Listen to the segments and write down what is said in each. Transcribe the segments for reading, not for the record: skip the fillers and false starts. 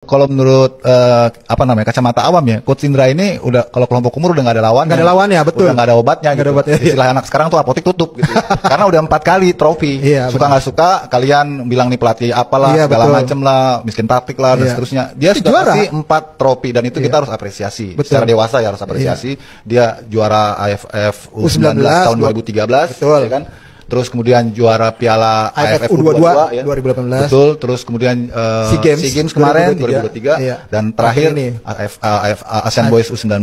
Kalau menurut apa namanya kacamata awam ya, Coach Indra ini udah kalau kelompok umur udah nggak ada lawannya. Nggak ada lawan ya, betul. Udah nggak ada obatnya Nggak gitu. ada obatnya, iya. Istilah anak sekarang tuh apotek tutup gitu. Karena udah 4 kali trofi. Iya, Suka nggak suka, kalian bilang nih pelatih apalah Iya, segala betul. macem lah, miskin taktik lah dan Iya. seterusnya. Dia sudah juara. kasih 4 trofi dan itu Iya. kita harus apresiasi. Betul. Secara dewasa ya harus apresiasi. Dia juara AFF U19 tahun 2013, Betul. ya kan? Terus kemudian juara Piala AFF AFF U22 U22 ya. 2018. Betul, terus kemudian SEA Games kemarin 2023. 2023 Iya. dan terakhir ini. ASEAN Boys U19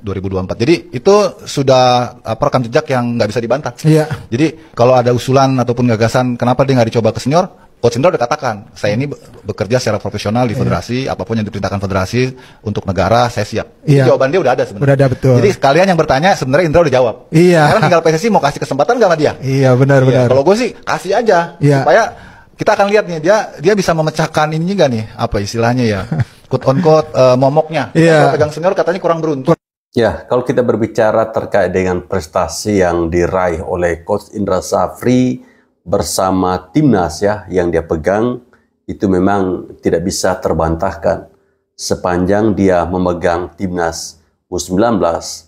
2024. Jadi itu sudah rekam jejak yang nggak bisa dibantah. Iya. Jadi kalau ada usulan ataupun gagasan kenapa dia nggak dicoba ke senior, Coach Indra udah katakan, saya ini bekerja secara profesional di federasi, apapun yang diperintahkan federasi untuk negara, saya siap. Iya. Jawaban dia udah ada sebenarnya. Udah ada, betul. Jadi kalian yang bertanya, sebenarnya Indra udah jawab. Iya. Sekarang tinggal PSSI mau kasih kesempatan nggak sama dia? Iya, benar-benar. Kalau gue sih kasih aja, Iya. supaya kita akan lihat nih dia bisa memecahkan ini juga nih, apa istilahnya ya, quote on quote momoknya. Iya. Kalau pegang senior katanya kurang beruntung. Ya, kalau kita berbicara terkait dengan prestasi yang diraih oleh Coach Indra Safri bersama timnas ya yang dia pegang, itu memang tidak bisa terbantahkan. Sepanjang dia memegang timnas U19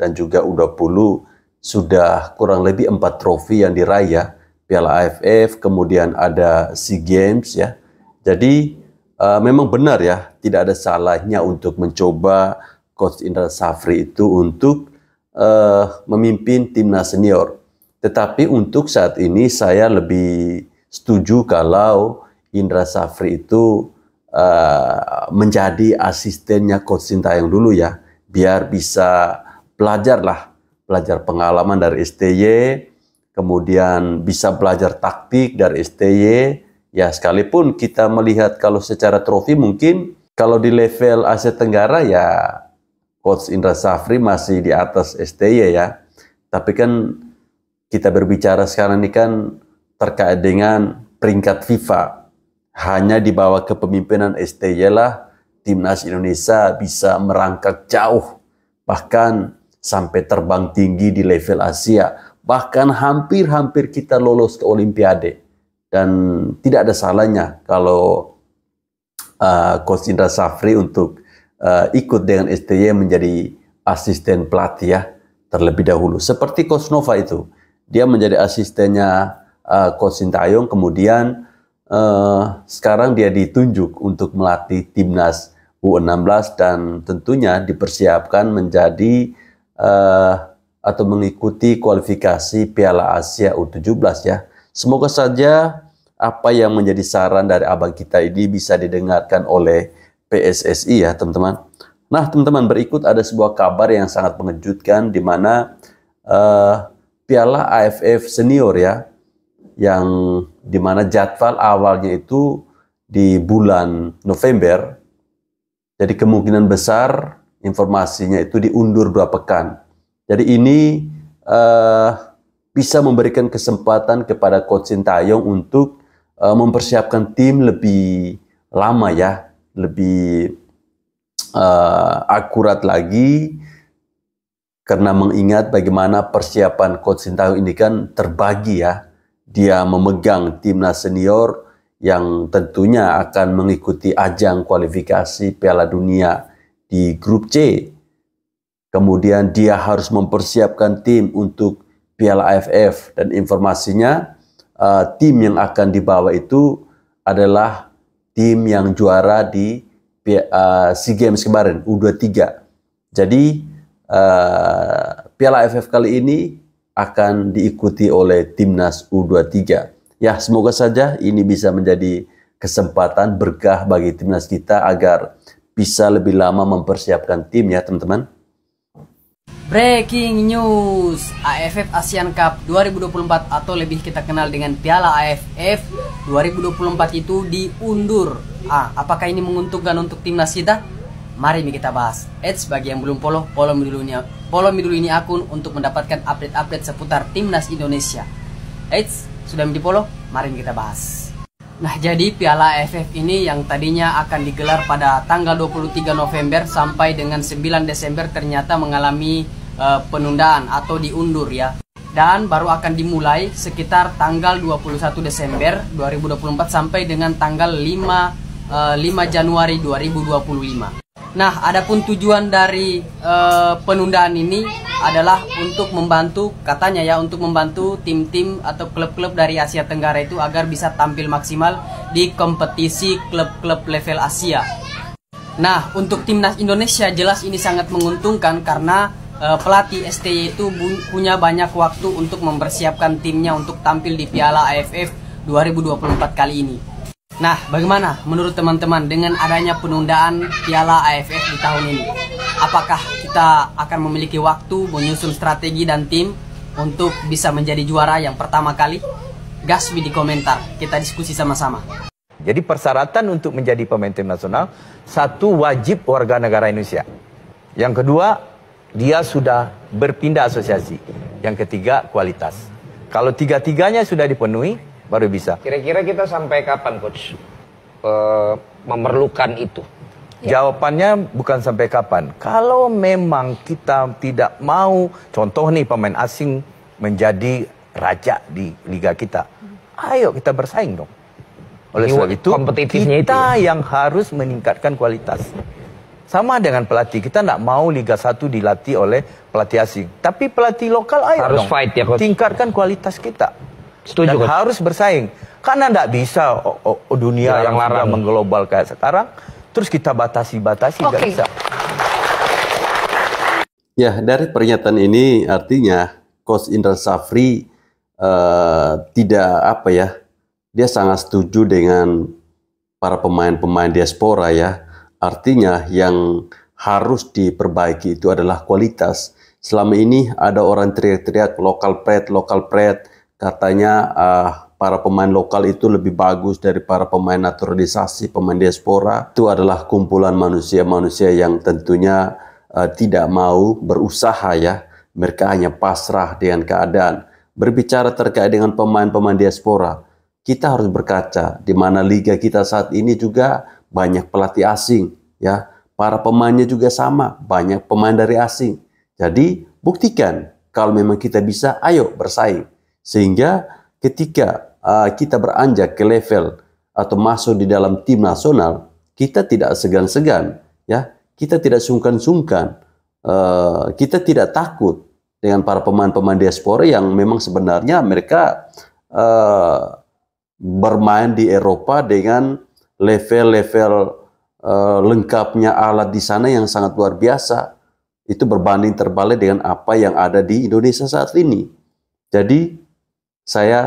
dan juga U20 sudah kurang lebih 4 trofi yang diraih ya. Piala AFF, kemudian ada SEA Games ya. Jadi memang benar ya, tidak ada salahnya untuk mencoba Coach Indra Safri itu untuk memimpin timnas senior. Tetapi untuk saat ini saya lebih setuju kalau Indra Safri itu menjadi asistennya Coach Sintayong dulu ya, biar bisa belajar pengalaman dari STY, kemudian bisa belajar taktik dari STY. Ya, sekalipun kita melihat kalau secara trofi mungkin kalau di level Asia Tenggara ya Coach Indra Safri masih di atas STY ya. Tapi kan kita berbicara sekarang ini kan terkait dengan peringkat FIFA. Hanya di bawah kepemimpinan STY lah timnas Indonesia bisa merangkak jauh, bahkan sampai terbang tinggi di level Asia, bahkan hampir-hampir kita lolos ke Olimpiade. Dan tidak ada salahnya kalau Coach Indra Safri untuk ikut dengan STY menjadi asisten pelatih ya terlebih dahulu. Seperti Coach Nova itu, dia menjadi asistennya Coach Sintayong, kemudian sekarang dia ditunjuk untuk melatih timnas U16 dan tentunya dipersiapkan menjadi atau mengikuti kualifikasi Piala Asia U17 ya. Semoga saja apa yang menjadi saran dari abang kita ini bisa didengarkan oleh PSSI ya teman-teman. Nah teman-teman, berikut ada sebuah kabar yang sangat mengejutkan di mana Piala AFF Senior ya, yang dimana jadwal awalnya itu di bulan November, jadi kemungkinan besar informasinya itu diundur 2 pekan. Jadi ini bisa memberikan kesempatan kepada Coach Sintayong untuk mempersiapkan tim lebih lama ya, lebih akurat lagi. Karena mengingat bagaimana persiapan Coach Sintayong ini kan terbagi ya. Dia memegang timnas senior yang tentunya akan mengikuti ajang kualifikasi Piala Dunia di grup C. Kemudian dia harus mempersiapkan tim untuk Piala AFF. Dan informasinya tim yang akan dibawa itu adalah tim yang juara di SEA Games kemarin, U23. Jadi Piala AFF kali ini akan diikuti oleh timnas U23. Ya, semoga saja ini bisa menjadi kesempatan berkah bagi timnas kita agar bisa lebih lama mempersiapkan tim ya teman-teman. Breaking news, AFF ASEAN Cup 2024 atau lebih kita kenal dengan Piala AFF 2024 itu diundur. Apakah ini menguntungkan untuk timnas kita? Mari kita bahas. Bagi yang belum follow me dulu ini akun untuk mendapatkan update-update seputar timnas Indonesia. Sudah di follow? Mari kita bahas. Nah, jadi Piala AFF ini yang tadinya akan digelar pada tanggal 23 November sampai dengan 9 Desember ternyata mengalami penundaan atau diundur ya. Dan baru akan dimulai sekitar tanggal 21 Desember 2024 sampai dengan tanggal 5 5 Januari 2025. Nah, adapun tujuan dari penundaan ini adalah untuk membantu, katanya ya, untuk membantu tim-tim atau klub-klub dari Asia Tenggara itu agar bisa tampil maksimal di kompetisi klub-klub level Asia. Nah, untuk timnas Indonesia jelas ini sangat menguntungkan karena pelatih STY itu punya banyak waktu untuk mempersiapkan timnya untuk tampil di Piala AFF 2024 kali ini. Nah, bagaimana menurut teman-teman dengan adanya penundaan Piala AFF di tahun ini? Apakah kita akan memiliki waktu menyusun strategi dan tim untuk bisa menjadi juara yang pertama kali? Gasmi di komentar, kita diskusi sama-sama. Jadi persyaratan untuk menjadi pemain tim nasional, satu, wajib warga negara Indonesia. Yang kedua, dia sudah berpindah asosiasi. Yang ketiga, kualitas. Kalau tiga-tiganya sudah dipenuhi, baru bisa. Kira-kira kita sampai kapan, Coach, memerlukan itu? Jawabannya bukan sampai kapan. Kalau memang kita tidak mau, contoh nih pemain asing menjadi raja di liga kita, ayo kita bersaing dong. Oleh sebab itu, kita yang harus meningkatkan kualitas. Sama dengan pelatih, kita tidak mau Liga 1 dilatih oleh pelatih asing. Tapi pelatih lokal ayo harus dong, fight ya, Coach. Tingkatkan kualitas kita. Setuju, Dan Coach. harus bersaing. Karena tidak bisa dunia yang larang mengglobal kayak sekarang, terus kita batasi-batasi, nggak bisa. Ya, dari pernyataan ini artinya Coach Indra Syafri tidak apa ya, dia sangat setuju dengan para pemain-pemain diaspora ya. Artinya yang harus diperbaiki itu adalah kualitas. Selama ini ada orang teriak-teriak lokal pride, katanya para pemain lokal itu lebih bagus dari para pemain naturalisasi, pemain diaspora. Itu adalah kumpulan manusia-manusia yang tentunya tidak mau berusaha ya. Mereka hanya pasrah dengan keadaan. Berbicara terkait dengan pemain-pemain diaspora, kita harus berkaca di mana liga kita saat ini juga banyak pelatih asing ya. Para pemainnya juga sama, banyak pemain dari asing. Jadi buktikan kalau memang kita bisa, ayo bersaing. Sehingga ketika kita beranjak ke level atau masuk di dalam tim nasional, kita tidak segan-segan, ya, kita tidak sungkan-sungkan, kita tidak takut dengan para pemain-pemain diaspora yang memang sebenarnya mereka bermain di Eropa dengan level-level lengkapnya alat di sana yang sangat luar biasa. Itu berbanding terbalik dengan apa yang ada di Indonesia saat ini. Jadi saya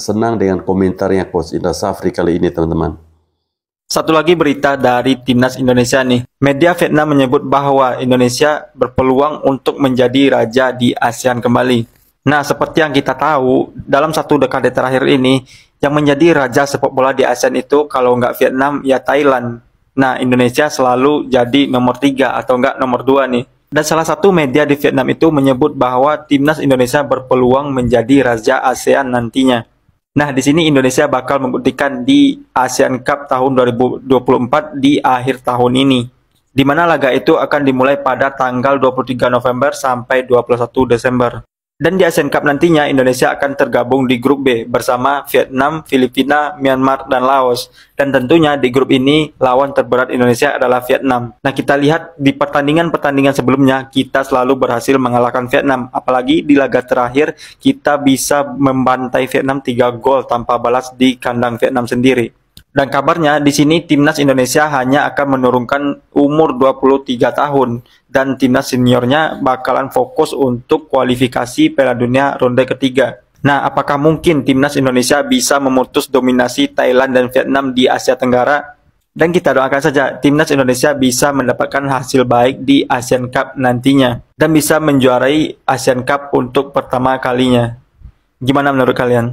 senang dengan komentarnya Coach Indra Syafri kali ini, teman-teman. Satu lagi berita dari Timnas Indonesia nih. Media Vietnam menyebut bahwa Indonesia berpeluang untuk menjadi raja di ASEAN kembali. Nah, seperti yang kita tahu, dalam satu dekade terakhir ini, yang menjadi raja sepak bola di ASEAN itu kalau nggak Vietnam, ya Thailand. Nah, Indonesia selalu jadi nomor 3 atau nggak nomor 2 nih. Dan salah satu media di Vietnam itu menyebut bahwa Timnas Indonesia berpeluang menjadi raja ASEAN nantinya. Nah, di sini Indonesia bakal membuktikan di ASEAN Cup tahun 2024 di akhir tahun ini. Di mana laga itu akan dimulai pada tanggal 23 November sampai 21 Desember. Dan di ASEAN Cup nantinya Indonesia akan tergabung di grup B bersama Vietnam, Filipina, Myanmar, dan Laos. Dan tentunya di grup ini lawan terberat Indonesia adalah Vietnam. Nah, kita lihat di pertandingan-pertandingan sebelumnya kita selalu berhasil mengalahkan Vietnam. Apalagi di laga terakhir kita bisa membantai Vietnam 3 gol tanpa balas di kandang Vietnam sendiri. Dan kabarnya di sini Timnas Indonesia hanya akan menurunkan umur 23 tahun dan Timnas seniornya bakalan fokus untuk kualifikasi Piala Dunia ronde ketiga. Nah, apakah mungkin Timnas Indonesia bisa memutus dominasi Thailand dan Vietnam di Asia Tenggara? Dan kita doakan saja Timnas Indonesia bisa mendapatkan hasil baik di ASEAN Cup nantinya dan bisa menjuarai ASEAN Cup untuk pertama kalinya. Gimana menurut kalian?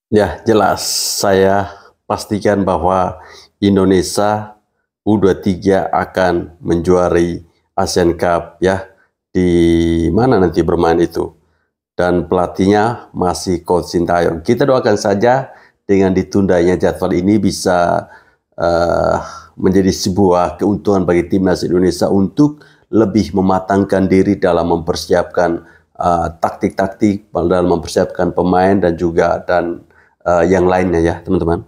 Ya, jelas saya pastikan bahwa Indonesia U23 akan menjuari ASEAN Cup ya. Di mana nanti bermain itu. Dan pelatihnya masih Coach Sintayong. Kita doakan saja dengan ditundanya jadwal ini bisa menjadi sebuah keuntungan bagi Timnas Indonesia untuk lebih mematangkan diri dalam mempersiapkan taktik-taktik, dalam mempersiapkan pemain dan juga yang lainnya ya, teman-teman.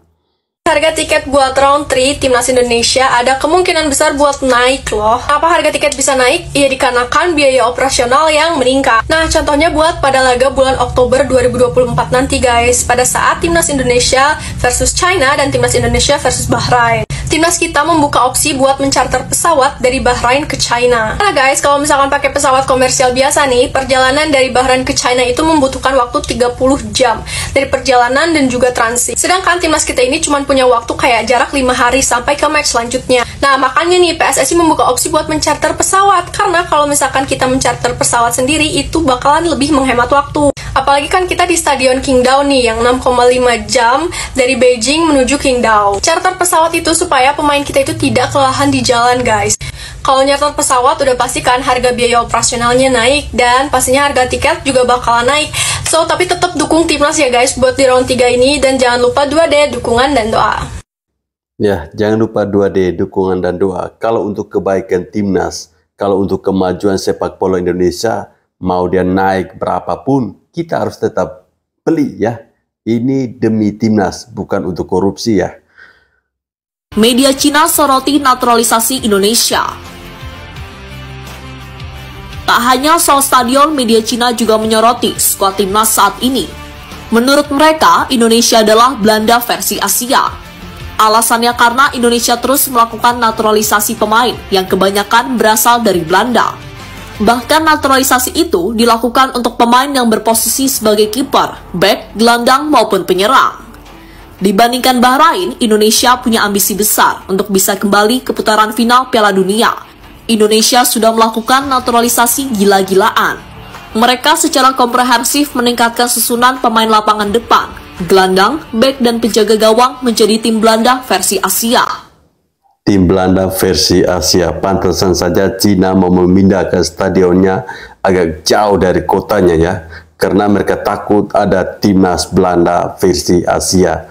Harga tiket buat round 3 Timnas Indonesia ada kemungkinan besar buat naik loh. Apa harga tiket bisa naik? Ya dikarenakan biaya operasional yang meningkat. Nah, contohnya buat pada laga bulan Oktober 2024 nanti guys, pada saat Timnas Indonesia versus China dan Timnas Indonesia versus Bahrain. Timnas kita membuka opsi buat mencarter pesawat dari Bahrain ke China. Nah guys, kalau misalkan pakai pesawat komersial biasa nih, perjalanan dari Bahrain ke China itu membutuhkan waktu 30 jam dari perjalanan dan juga transit. Sedangkan timnas kita ini cuma punya waktu kayak jarak 5 hari sampai ke match selanjutnya. Nah, makanya nih PSSI membuka opsi buat mencarter pesawat, karena kalau misalkan kita mencarter pesawat sendiri itu bakalan lebih menghemat waktu. Apalagi kan kita di Stadion Qingdao nih yang 6,5 jam dari Beijing menuju Qingdao. Charter pesawat itu supaya pemain kita itu tidak kelelahan di jalan guys. Kalau nyarter pesawat udah pasti kan harga biaya operasionalnya naik dan pastinya harga tiket juga bakalan naik. So, tapi tetap dukung timnas ya guys buat di round 3 ini dan jangan lupa 2D dukungan dan doa. Ya, jangan lupa 2D dukungan dan doa. Kalau untuk kebaikan timnas, kalau untuk kemajuan sepak bola Indonesia, mau dia naik berapapun, kita harus tetap beli ya. Ini demi timnas, bukan untuk korupsi ya. Media Cina soroti naturalisasi Indonesia. Tak hanya soal stadion, media Cina juga menyoroti skuad timnas saat ini. Menurut mereka, Indonesia adalah Belanda versi Asia. Alasannya karena Indonesia terus melakukan naturalisasi pemain yang kebanyakan berasal dari Belanda. Bahkan naturalisasi itu dilakukan untuk pemain yang berposisi sebagai kiper, bek, gelandang maupun penyerang. Dibandingkan Bahrain, Indonesia punya ambisi besar untuk bisa kembali ke putaran final Piala Dunia. Indonesia sudah melakukan naturalisasi gila-gilaan. Mereka secara komprehensif meningkatkan susunan pemain lapangan depan, gelandang, bek, dan penjaga gawang menjadi tim Belanda versi Asia. Tim Belanda versi Asia, pantasan saja Cina mau memindahkan stadionnya agak jauh dari kotanya ya, karena mereka takut ada timnas Belanda versi Asia.